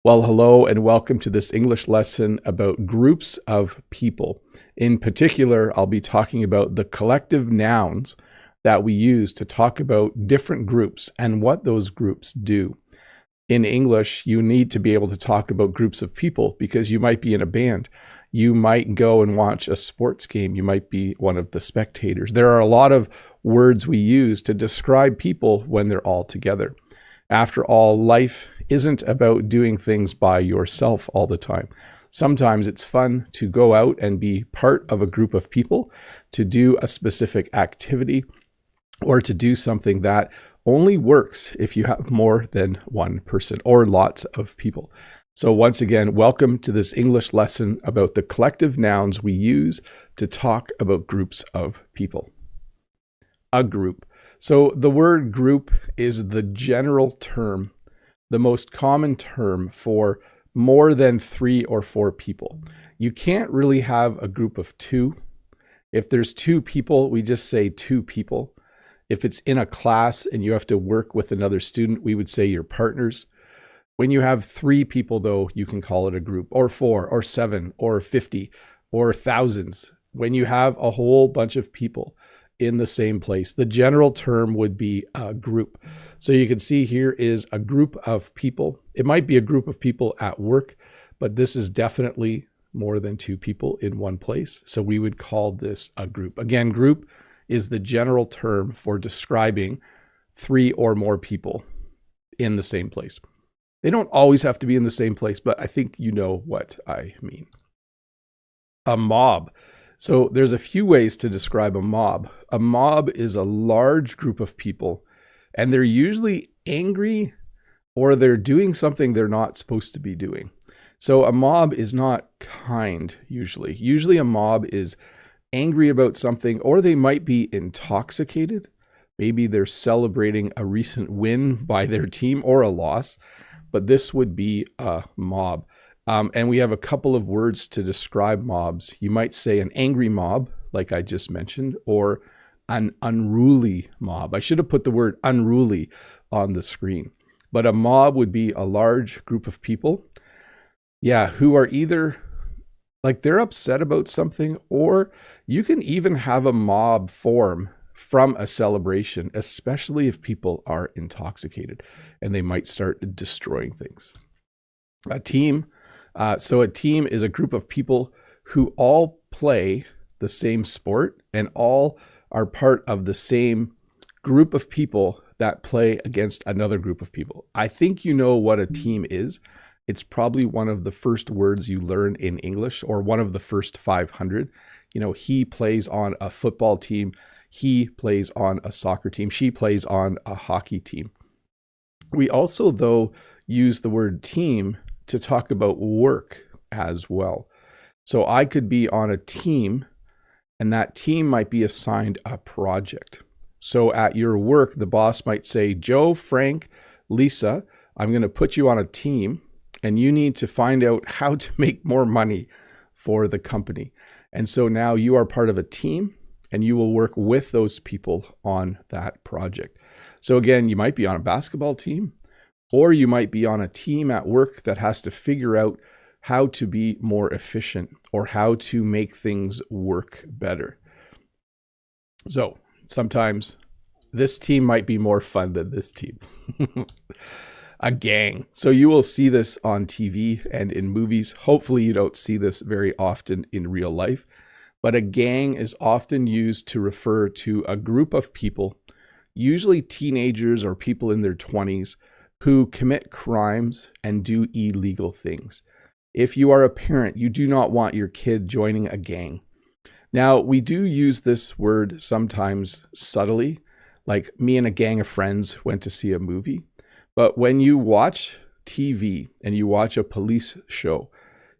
Well, hello and welcome to this English lesson about groups of people. In particular, I'll be talking about the collective nouns that we use to talk about different groups and what those groups do. In English, you need to be able to talk about groups of people because you might be in a band. You might go and watch a sports game. You might be one of the spectators. There are a lot of words we use to describe people when they're all together. After all, life isn't about doing things by yourself all the time. Sometimes it's fun to go out and be part of a group of people, to do a specific activity, or to do something that only works if you have more than one person or lots of people. So once again, welcome to this English lesson about the collective nouns we use to talk about groups of people. A group. So the word group is the general term, the most common term for more than 3 or 4 people. You can't really have a group of 2. If there's 2 people, we just say 2 people. If it's in a class and you have to work with another student, we would say your partners. When you have 3 people, though, you can call it a group, or 4, or 7, or 50, or thousands. When you have a whole bunch of people in the same place, the general term would be a group. So you can see here is a group of people. It might be a group of people at work, but this is definitely more than 2 people in one place. So we would call this a group. Again, group is the general term for describing 3 or more people in the same place. They don't always have to be in the same place, but I think you know what I mean. A mob. So there's a few ways to describe a mob. A mob is a large group of people, and they're usually angry or they're doing something they're not supposed to be doing. So a mob is not kind usually. Usually a mob is angry about something, or they might be intoxicated. Maybe they're celebrating a recent win by their team or a loss, but this would be a mob. And we have a couple of words to describe mobs. You might say an angry mob, like I just mentioned, or an unruly mob. I should have put the word unruly on the screen. But a mob would be a large group of people, who are either like they're upset about something, or you can even have a mob form from a celebration, especially if people are intoxicated and they might start destroying things. A team. So a team is a group of people who all play the same sport and all are part of the same group of people that play against another group of people. I think you know what a team is. It's probably one of the first words you learn in English, or one of the first 500. You know, he plays on a football team. He plays on a soccer team. She plays on a hockey team. We also, though, use the word team to talk about work as well. So I could be on a team, and that team might be assigned a project. So at your work, the boss might say, Joe, Frank, Lisa, I'm going to put you on a team, and you need to find out how to make more money for the company. And so now you are part of a team, and you will work with those people on that project. So again, you might be on a basketball team, or you might be on a team at work that has to figure out how to be more efficient or how to make things work better. So sometimes this team might be more fun than this team. A gang. So you will see this on TV and in movies. Hopefully you don't see this very often in real life, but a gang is often used to refer to a group of people, usually teenagers or people in their 20s, who commit crimes and do illegal things. If you are a parent, you do not want your kid joining a gang. Now, we do use this word sometimes subtly, like me and a gang of friends went to see a movie. But when you watch TV and you watch a police show,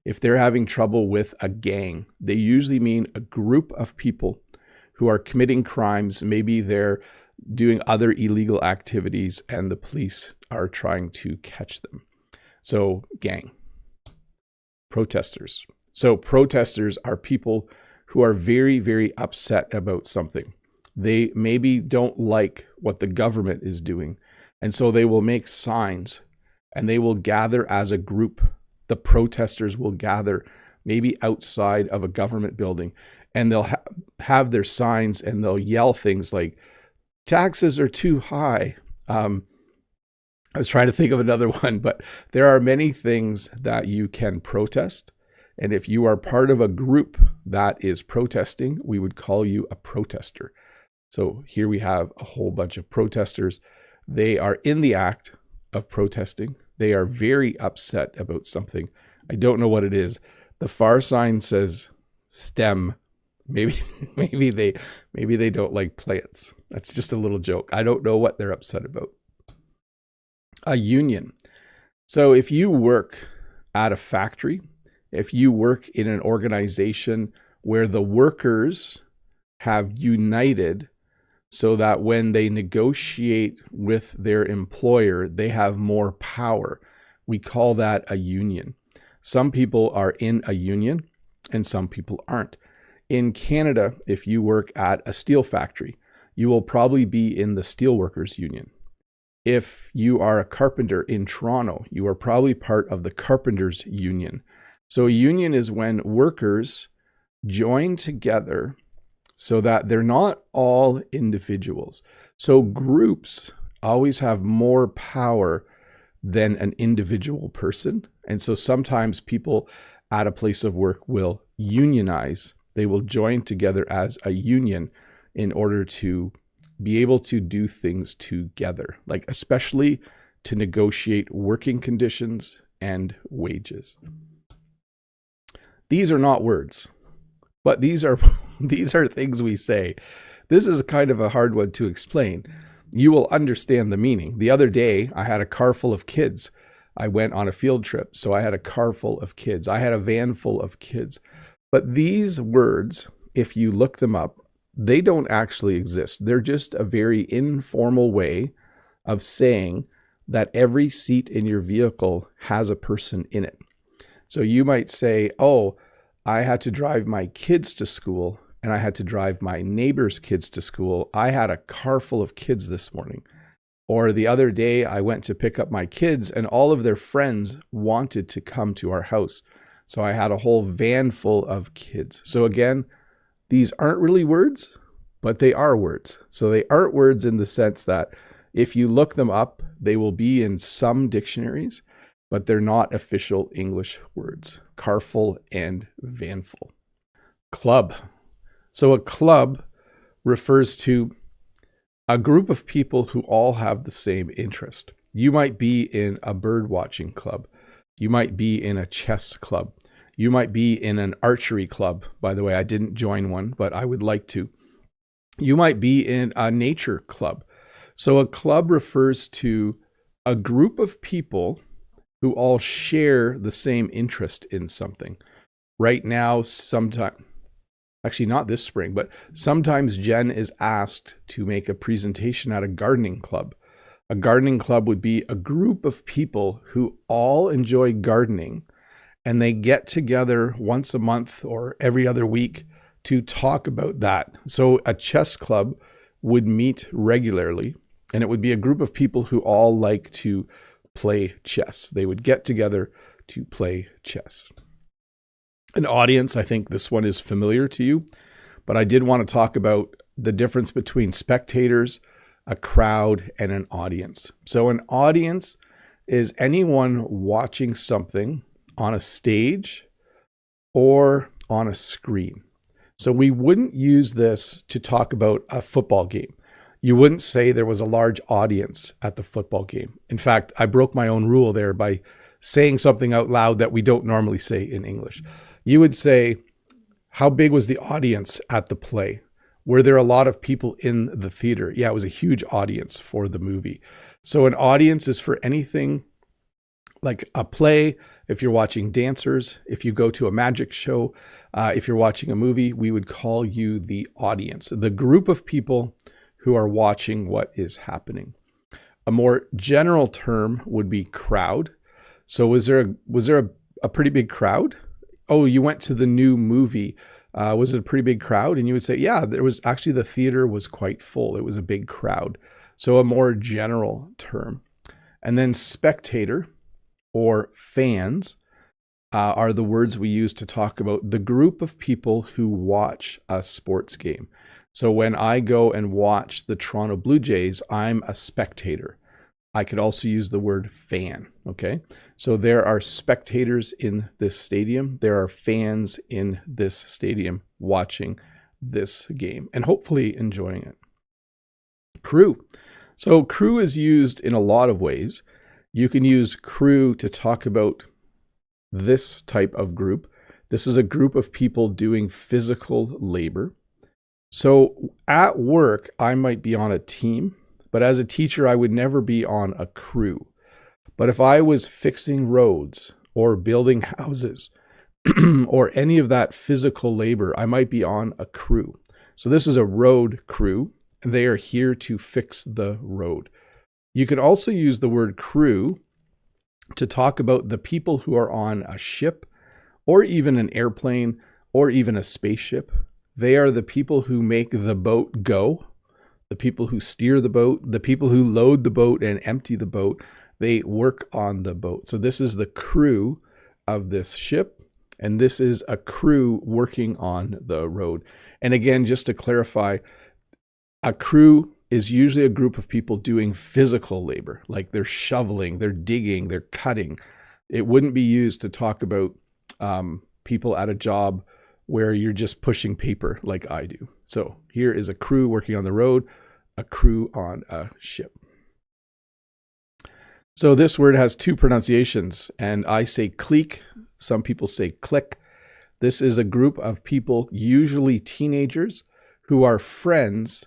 if they're having trouble with a gang, they usually mean a group of people who are committing crimes. Maybe they're doing other illegal activities and the police are trying to catch them. So gang. Protesters. So protesters are people who are very, very upset about something. They maybe don't like what the government is doing, and so they will make signs and they will gather as a group. The protesters will gather maybe outside of a government building, and they'll have their signs, and they'll yell things like, taxes are too high. I was trying to think of another one, but there are many things that you can protest. And if you are part of a group that is protesting, we would call you a protester. So here we have a whole bunch of protesters. They are in the act of protesting. They are very upset about something. I don't know what it is. The far sign says STEM. Maybe they don't like plants. That's just a little joke. I don't know what they're upset about. A union. So if you work at a factory, if you work in an organization where the workers have united so that when they negotiate with their employer, they have more power, we call that a union. Some people are in a union and some people aren't. In Canada, if you work at a steel factory, you will probably be in the Steelworkers Union. If you are a carpenter in Toronto, you are probably part of the Carpenters Union. So a union is when workers join together so that they're not all individuals. So groups always have more power than an individual person. And so sometimes people at a place of work will unionize. They will join together as a union in order to be able to do things together, like especially to negotiate working conditions and wages. These are not words, but these are things we say. This is kind of a hard one to explain. You will understand the meaning. The other day, I had a car full of kids. I went on a field trip, so I had a car full of kids. I had a van full of kids. But these words, if you look them up, they don't actually exist. They're just a very informal way of saying that every seat in your vehicle has a person in it. So you might say, oh, I had to drive my kids to school and I had to drive my neighbor's kids to school. I had a car full of kids this morning. Or the other day I went to pick up my kids and all of their friends wanted to come to our house. So I had a whole van full of kids. So again, these aren't really words, but they are words. So they aren't words in the sense that if you look them up, they will be in some dictionaries, but they're not official English words. Carful and vanful. Club. So a club refers to a group of people who all have the same interest. You might be in a bird watching club. You might be in a chess club. You might be in an archery club. By the way, I didn't join one, but I would like to. You might be in a nature club. So a club refers to a group of people who all share the same interest in something. Right now, actually not this spring, but sometimes Jen is asked to make a presentation at a gardening club. A gardening club would be a group of people who all enjoy gardening, and they get together once a month or every other week to talk about that. So a chess club would meet regularly, and it would be a group of people who all like to play chess. They would get together to play chess. An audience, I think this one is familiar to you, but I did want to talk about the difference between spectators, a crowd, and an audience. So an audience is anyone watching something on a stage or on a screen. So we wouldn't use this to talk about a football game. You wouldn't say there was a large audience at the football game. In fact, I broke my own rule there by saying something out loud that we don't normally say in English. You would say, how big was the audience at the play? Were there a lot of people in the theater? Yeah, it was a huge audience for the movie. So an audience is for anything like a play. If you're watching dancers, if you go to a magic show, if you're watching a movie, we would call you the audience, the group of people who are watching what is happening. A more general term would be crowd. So was there a pretty big crowd? Oh, you went to the new movie. Was it a pretty big crowd? And you would say, yeah, there was actually, the theater was quite full. It was a big crowd. So a more general term. And then spectator. or fans are the words we use to talk about the group of people who watch a sports game. So when I go and watch the Toronto Blue Jays, I'm a spectator. I could also use the word fan, okay? So there are spectators in this stadium. There are fans in this stadium watching this game and hopefully enjoying it. Crew. So crew is used in a lot of ways. You can use crew to talk about this type of group. This is a group of people doing physical labor. So at work, I might be on a team, but as a teacher, I would never be on a crew. But if I was fixing roads or building houses or any of that physical labor, I might be on a crew. So this is a road crew, and they are here to fix the road. You can also use the word crew to talk about the people who are on a ship or even an airplane or even a spaceship. They are the people who make the boat go, the people who steer the boat, the people who load the boat and empty the boat. They work on the boat. So this is the crew of this ship, and this is a crew working on the road. And again, just to clarify, a crew is usually a group of people doing physical labor, like they're shoveling, they're digging, they're cutting. It wouldn't be used to talk about people at a job where you're just pushing paper like I do. So here is a crew working on the road, a crew on a ship. So this word has two pronunciations, and I say clique. Some people say clique. This is a group of people, usually teenagers, who are friends,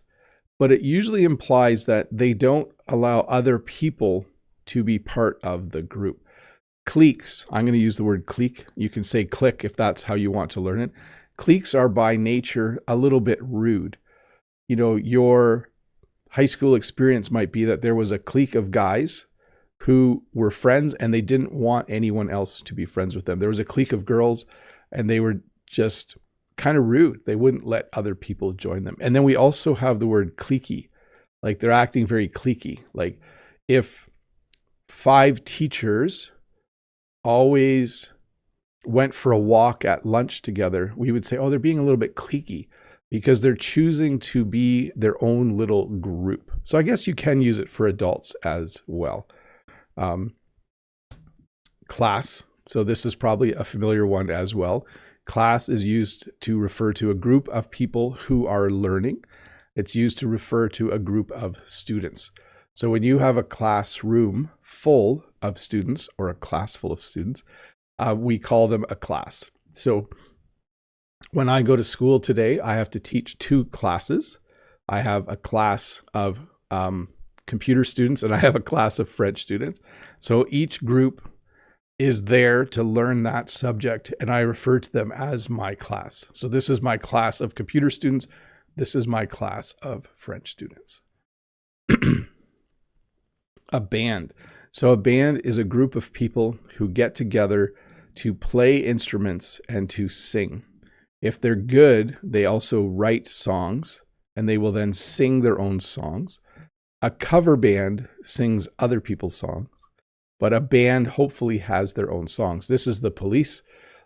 but it usually implies that they don't allow other people to be part of the group. Cliques, I'm going to use the word clique. You can say clique if that's how you want to learn it. Cliques are by nature a little bit rude. You know, your high school experience might be that there was a clique of guys who were friends and they didn't want anyone else to be friends with them. There was a clique of girls and they were just kind of rude. They wouldn't let other people join them. And then we also have the word cliquey, like they're acting very cliquey. Like if 5 teachers always went for a walk at lunch together, we would say, oh, they're being a little bit cliquey because they're choosing to be their own little group. So I guess you can use it for adults as well. Class. So this is probably a familiar one as well. Class is used to refer to a group of people who are learning. It's used to refer to a group of students. So when you have a classroom full of students or a class full of students, we call them a class. So when I go to school today, I have to teach 2 classes. I have a class of computer students and I have a class of French students. So each group is there to learn that subject, and I refer to them as my class. So this is my class of computer students. This is my class of French students. A band. So a band is a group of people who get together to play instruments and to sing. If they're good, they also write songs, and they will then sing their own songs. A cover band sings other people's songs. But a band hopefully has their own songs. This is the Police.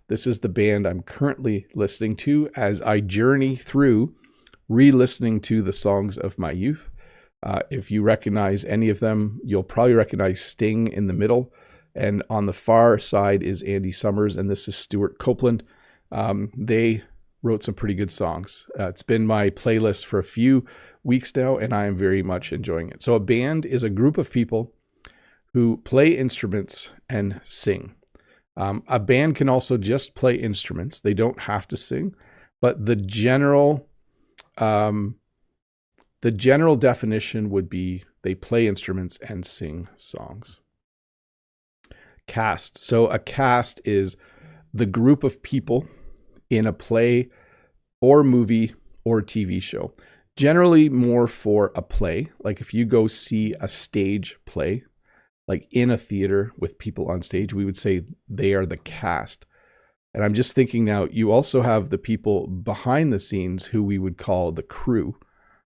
This is the band I'm currently listening to as I journey through re-listening to the songs of my youth. If you recognize any of them, you'll probably recognize Sting in the middle. And on the far side is Andy Summers, and this is Stuart Copeland. They wrote some pretty good songs. It's been my playlist for a few weeks now, and I am very much enjoying it. So a band is a group of people who play instruments and sing. A band can also just play instruments. They don't have to sing, but the general definition would be they play instruments and sing songs. Cast. So a cast is the group of people in a play or movie or TV show. Generally more for a play. Like if you go see a stage play, like in a theater with people on stage, we would say they are the cast. And I'm just thinking now, you also have the people behind the scenes who we would call the crew.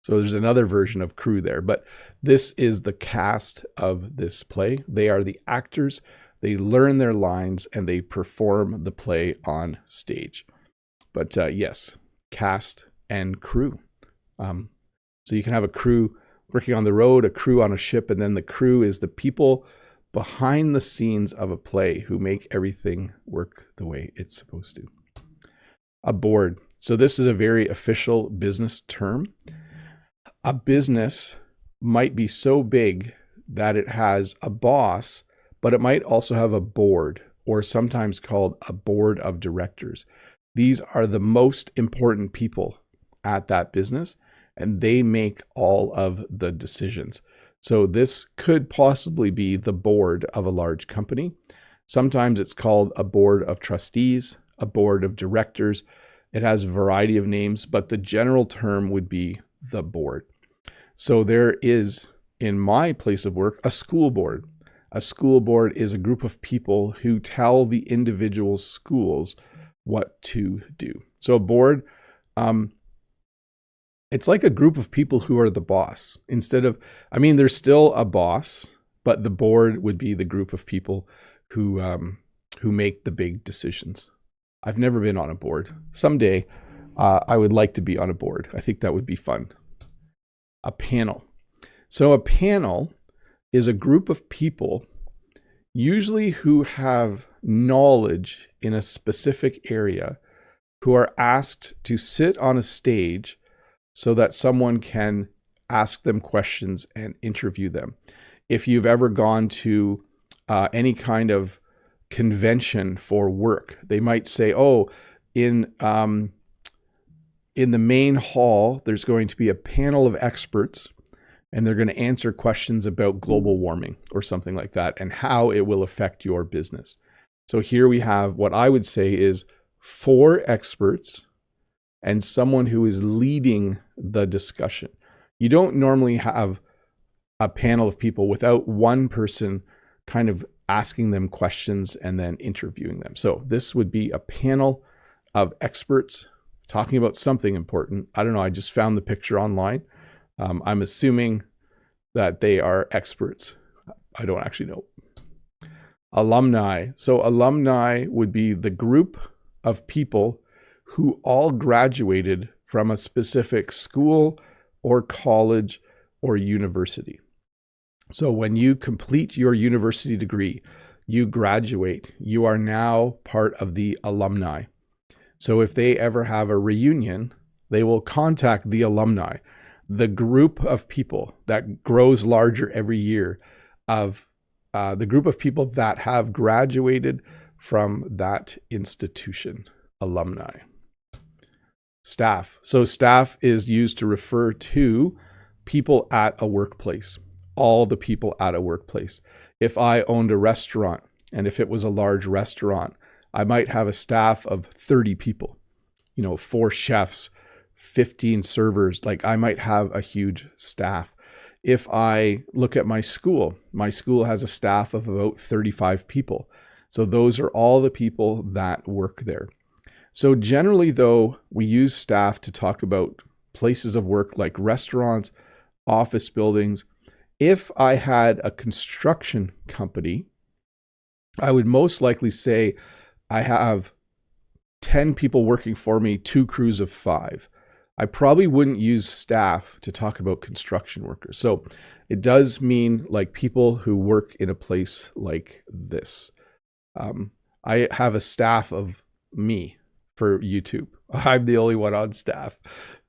So there's another version of crew there, but this is the cast of this play. They are the actors. They learn their lines and they perform the play on stage. But yes, cast and crew. So you can have a crew working on the road, a crew on a ship, and then the crew is the people behind the scenes of a play who make everything work the way it's supposed to. A board. So this is a very official business term. A business might be so big that it has a boss, but it might also have a board, or sometimes called a board of directors. These are the most important people at that business, and they make all of the decisions. So this could possibly be the board of a large company. Sometimes it's called a board of trustees, a board of directors. It has a variety of names, but the general term would be the board. So there is, in my place of work, a school board. A school board is a group of people who tell the individual schools what to do. So a board, it's like a group of people who are the boss. There's still a boss, but the board would be the group of people who make the big decisions. I've never been on a board. Someday, I would like to be on a board. I think that would be fun. A panel. So a panel is a group of people, usually who have knowledge in a specific area, who are asked to sit on a stage so that someone can ask them questions and interview them. If you've ever gone to any kind of convention for work, they might say, in the main hall, there's going to be a panel of experts, and they're going to answer questions about global warming or something like that and how it will affect your business. So here we have what I would say is 4 experts and someone who is leading the discussion. You don't normally have a panel of people without one person kind of asking them questions and then interviewing them. So this would be a panel of experts talking about something important. I don't know. I just found the picture online. I'm assuming that they are experts. I don't actually know. Alumni. So alumni would be the group of people who all graduated from a specific school or college or university. So when you complete your university degree, you graduate, you are now part of the alumni. So if they ever have a reunion, they will contact the alumni, the group of people that grows larger every year of the group of people that have graduated from that institution, alumni. Staff. So staff is used to refer to people at a workplace, all the people at a workplace. If I owned a restaurant, and if it was a large restaurant, I might have a staff of 30 people, 4 chefs, 15 servers. Like I might have a huge staff. If I look at my school has a staff of about 35 people. So those are all the people that work there. So generally though, we use staff to talk about places of work like restaurants, office buildings. If I had a construction company, I would most likely say I have 10 people working for me, 2 crews of 5. I probably wouldn't use staff to talk about construction workers. So it does mean like people who work in a place like this. I have a staff of me for YouTube. I'm the only one on staff.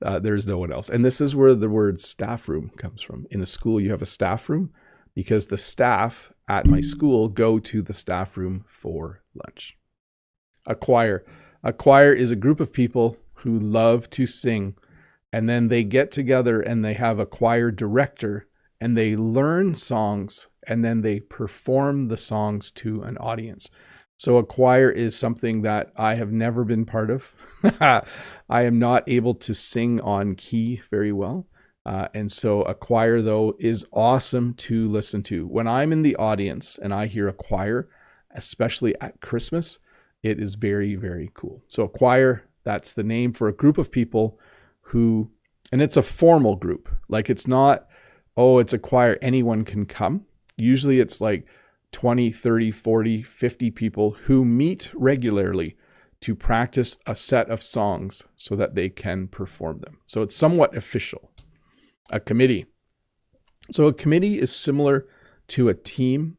There's no one else. And this is where the word staff room comes from. In a school, you have a staff room because the staff at my school go to the staff room for lunch. A choir. A choir is a group of people who love to sing, and then they get together and they have a choir director and they learn songs and then they perform the songs to an audience. So a choir is something that I have never been part of. I am not able to sing on key very well. And so a choir, though, is awesome to listen to. When I'm in the audience and I hear a choir, especially at Christmas, it is very, very cool. So a choir, that's the name for a group of people who, and it's a formal group. Like it's not, it's a choir, anyone can come. Usually it's like 20, 30, 40, 50 people who meet regularly to practice a set of songs so that they can perform them. So it's somewhat official. A committee. So a committee is similar to a team.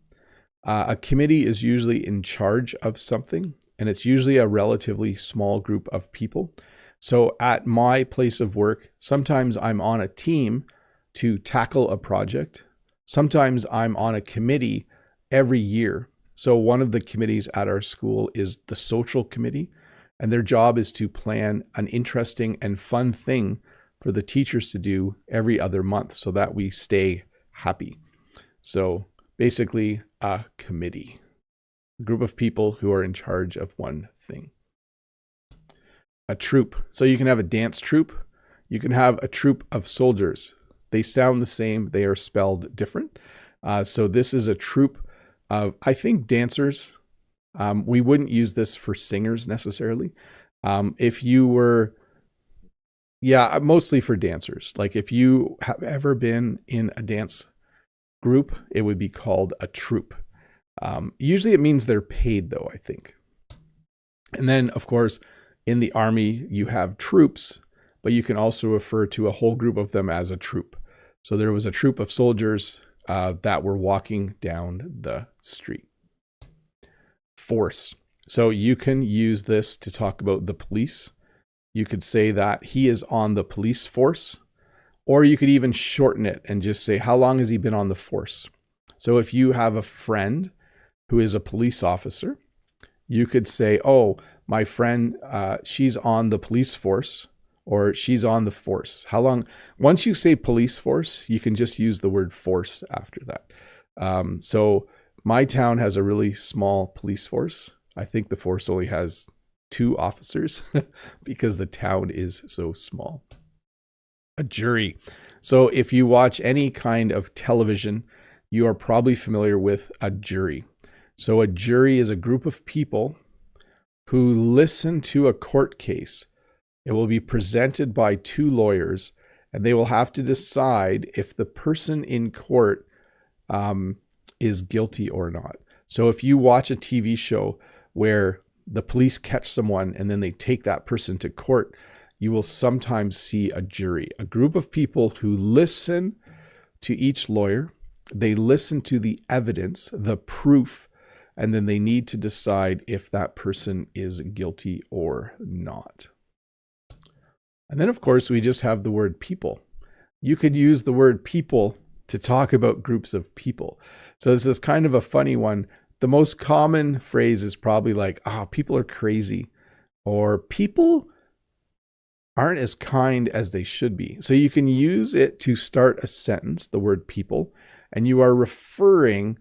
A committee is usually in charge of something, and it's usually a relatively small group of people. So at my place of work, sometimes I'm on a team to tackle a project. Sometimes I'm on a committee every year. So one of the committees at our school is the social committee, and their job is to plan an interesting and fun thing for the teachers to do every other month so that we stay happy. So basically a committee, a group of people who are in charge of one thing. A troupe. So you can have a dance troupe. You can have a troupe of soldiers. They sound the same. They are spelled different. So this is a troupe of, I think, dancers. We wouldn't use this for singers necessarily. If you were, mostly for dancers. Like if you have ever been in a dance group, it would be called a troupe. Usually it means they're paid though, I think. And then of course, in the army, you have troops, but you can also refer to a whole group of them as a troop. So there was a troop of soldiers that were walking down the street. Force. So you can use this to talk about the police. You could say that he is on the police force, or you could even shorten it and just say, how long has he been on the force? So if you have a friend who is a police officer, you could say, oh, my friend, she's on the police force, or she's on the force. How long? Once you say police force, you can just use the word force after that. So my town has a really small police force. I think the force only has 2 officers because the town is so small. A jury. So if you watch any kind of television, you are probably familiar with a jury. So a jury is a group of people who listen to a court case. It will be presented by 2 lawyers, and they will have to decide if the person in court is guilty or not. So if you watch a TV show where the police catch someone and then they take that person to court, you will sometimes see a jury, a group of people who listen to each lawyer. They listen to the evidence, the proof, and then they need to decide if that person is guilty or not. And then, of course, we just have the word people. You could use the word people to talk about groups of people. So this is kind of a funny one. The most common phrase is probably like, people are crazy, or people aren't as kind as they should be. So you can use it to start a sentence, the word people, and you are referring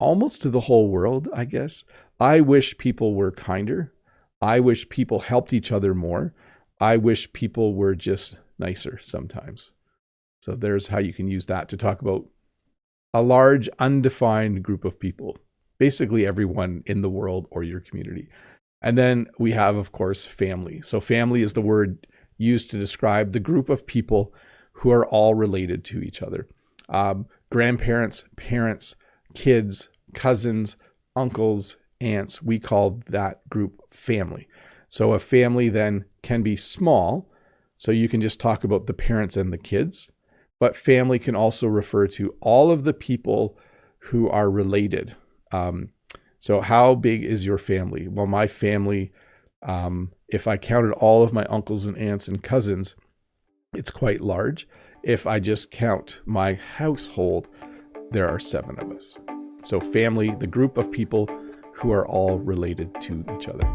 almost to the whole world, I guess. I wish people were kinder. I wish people helped each other more. I wish people were just nicer sometimes. So there's how you can use that to talk about a large, undefined group of people, basically everyone in the world or your community. And then we have, of course, family. So family is the word used to describe the group of people who are all related to each other. Grandparents, parents, kids, cousins, uncles, aunts, we call that group family. So a family then can be small, so you can just talk about the parents and the kids, but family can also refer to all of the people who are related. So how big is your family? Well, my family, if I counted all of my uncles and aunts and cousins, it's quite large. If I just count my household, there are 7 of us. So family, the group of people who are all related to each other.